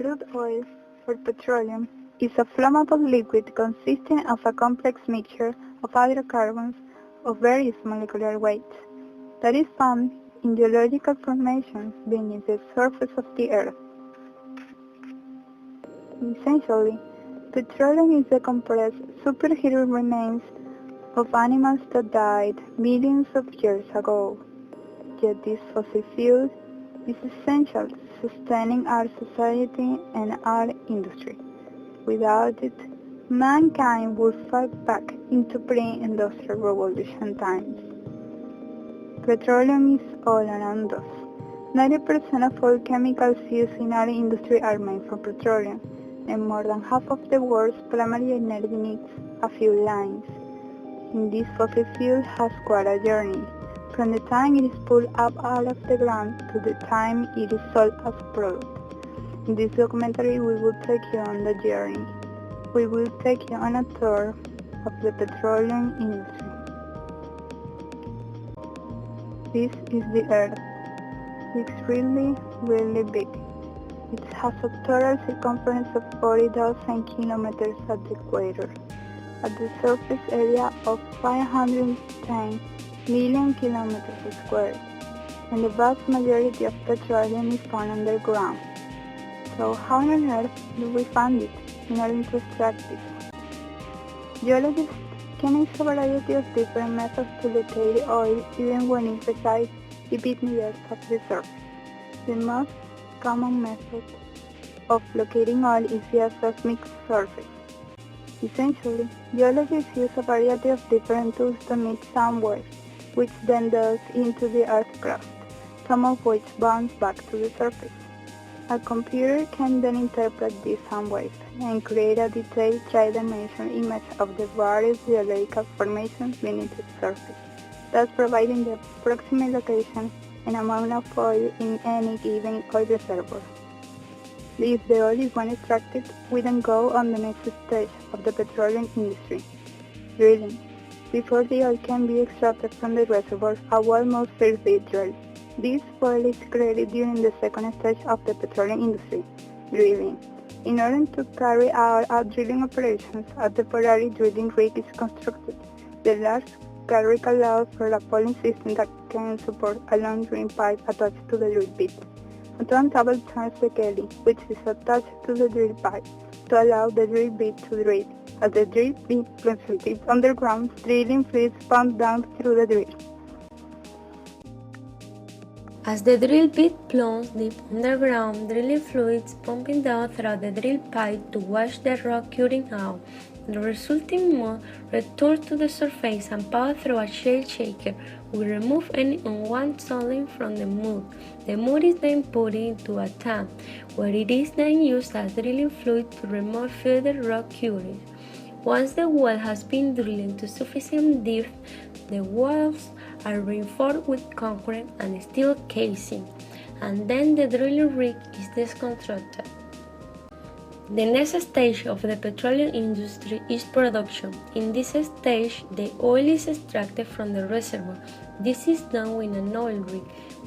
Crude oil, or petroleum, is a flammable liquid consisting of a complex mixture of hydrocarbons of various molecular weights that is found in geological formations beneath the surface of the Earth. Essentially, petroleum is the compressed superheated remains of animals that died millions of years ago. Yet this fossil fuel is essential to sustaining our society and our industry. Without it, mankind would fall back into pre-industrial revolution times. Petroleum is all around us. 90% of all chemicals used in our industry are made from petroleum, and more than half of the world's primary energy needs a fuel lines. And this fossil fuel has quite a journey, from the time it is pulled up out of the ground to the time it is sold as a product. In this documentary, we will take you on the journey. We will take you on a tour of the petroleum industry. This is the Earth. It's really, really big. It has a total circumference of 40,000 kilometers at the equator, at the surface area of 510 million kilometers squared, and the vast majority of petroleum is found underground. So how on earth do we find it in order to extract it? Geologists can use a variety of different methods to locate oil even when it resides deep beneath the surface. The most common method of locating oil is via seismic surveys. Essentially, geologists use a variety of different tools to meet sound waves, which then delve into the Earth's crust, some of which bounce back to the surface. A computer can then interpret these sound waves and create a detailed three-dimensional image of the various geological formations beneath its surface, thus providing the approximate location and amount of oil in any given oil reservoir. If the oil is one extracted, we then go on the next stage of the petroleum industry, drilling. Before the oil can be extracted from the reservoir, a well must first be drilled. This well is created during the second stage of the petroleum industry, drilling. In order to carry out our drilling operations, a temporary drilling rig is constructed. The large rig allows for a pulling system that can support a long drilling pipe attached to the drill bit. A turntable turns the Kelly, which is attached to the drill pipe, to allow the drill bit to drill. As the drill bit proceeds underground, drilling fluids pump down through the drill. As the drill bit plumbs deep underground, drilling fluids pumping down through the drill pipe to wash the rock curing out. The resulting mud returns to the surface and passed through a shale shaker. We remove any unwanted soiling from the mud. The mud is then put into a tank, where it is then used as drilling fluid to remove further rock curing. Once the well has been drilled to sufficient depth, the walls are reinforced with concrete and steel casing, and then the drilling rig is disconstructed. The next stage of the petroleum industry is production. In this stage, the oil is extracted from the reservoir. This is done with an oil rig.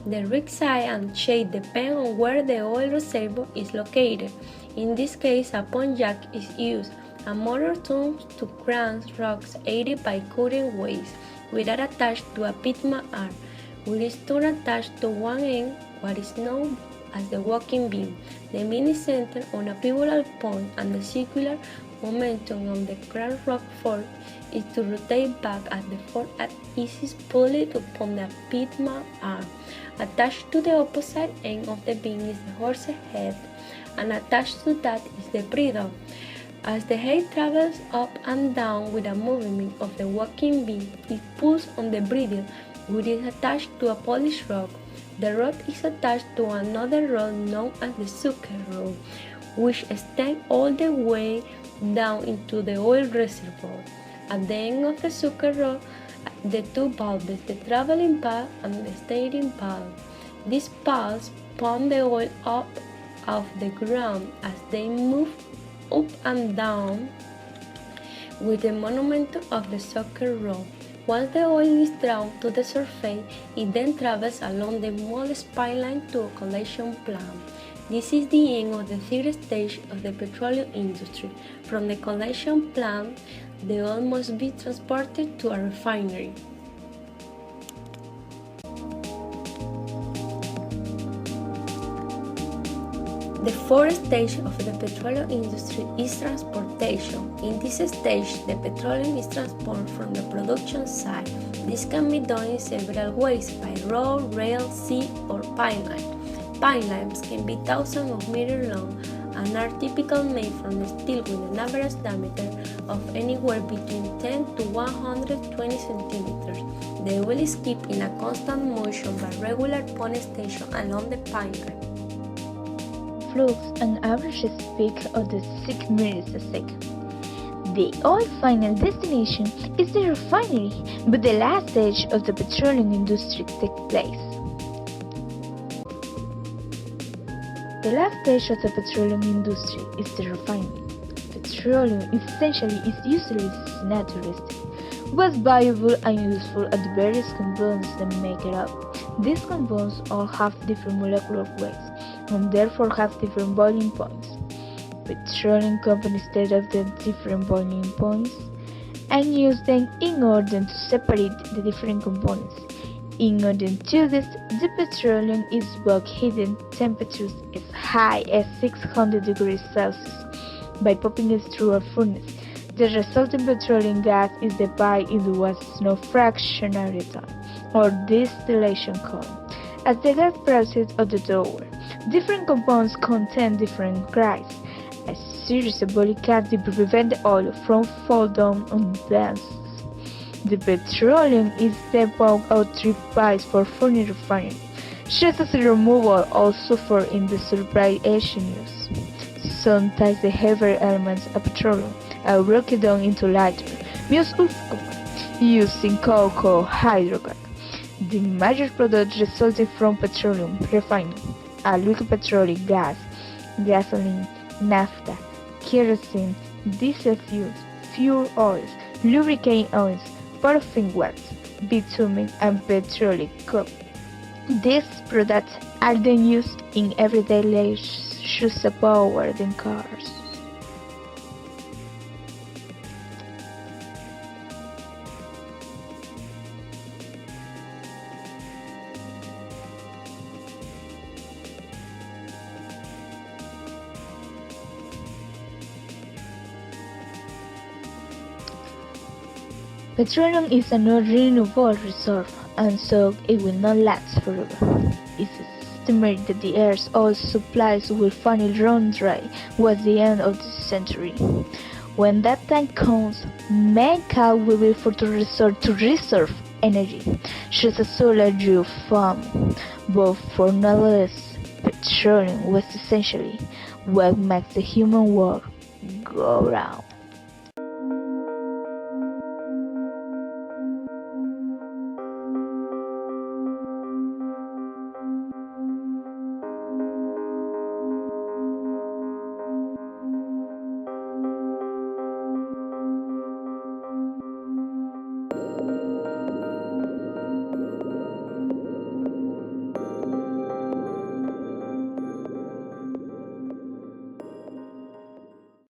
The rig size and shape depend on where the oil reservoir is located. In this case, a pump jack is used. A motor turns to crank rocks aided by cutting weights, which are attached to a pitman arm, which is turned attached to one end, what is known as the walking beam. The beam is centered on a pivotal point, and the circular momentum of the crank rock fork is to rotate back as the fork is pulled upon the pitman arm. Attached to the opposite end of the beam is the horse's head, and attached to that is the bridle. As the head travels up and down with a movement of the walking beam, it pulls on the bridle, which is attached to a polished rod. The rod is attached to another rod known as the sucker rod, which extends all the way down into the oil reservoir. At the end of the sucker rod, the two valves, the traveling valve and the steering valve. These valves pump the oil up off the ground as they move up and down with the momentum of the sucker rod. Once the oil is drawn to the surface, it then travels along the mud pipeline to a collection plant. This is the end of the third stage of the petroleum industry. From the collection plant, the oil must be transported to a refinery. The fourth stage of the petroleum industry is transportation. In this stage, the petroleum is transported from the production site. This can be done in several ways, by road, rail, sea, or pipeline. Pipelines can be thousands of meters long and are typically made from steel with an average diameter of anywhere between 10 to 120 centimeters. The oil is kept in a constant motion by regular pump stations along the pipeline. Flux an average speed of the 6 meters a second. The oil final destination is the refinery, but the last stage of the petroleum industry takes place. The last stage of the petroleum industry is the refinery. Petroleum essentially is usually naturalistic, was valuable and useful at the various compounds that make it up. These compounds all have different molecular weights and therefore have different boiling points. Petroleum companies state of the different boiling points and use them in order to separate the different components. In order to do this, the petroleum is both heated temperatures as high as 600 degrees Celsius by popping it through a furnace. The resulting petroleum gas is divided into what's known fractionary time, or distillation column. As the gas passes out the door, different compounds contain different grids. A series of body cavities prevent the oil from falling down on them. The petroleum is then pumped out through pipes for furnace refining, just as the removal also for industrial aviation use. Sometimes the heavier elements of petroleum are broken down into lighter, useful compounds using cocoa hydrocarbons. The major products resulting from petroleum refining are liquid petroleum gas, gasoline, naphtha, kerosene, diesel fuels, fuel oils, lubricant oils, paraffin wax, bitumen, and petroleum coke. These products are then used in everyday life to power than cars. Petroleum is a non-renewable resource, and so it will not last forever. It is estimated that the Earth's oil supplies will finally run dry at the end of this century. When that time comes, mankind will be forced to resort to reserve energy, such as solar geothermal, but for no less, petroleum was essentially what makes the human world go round.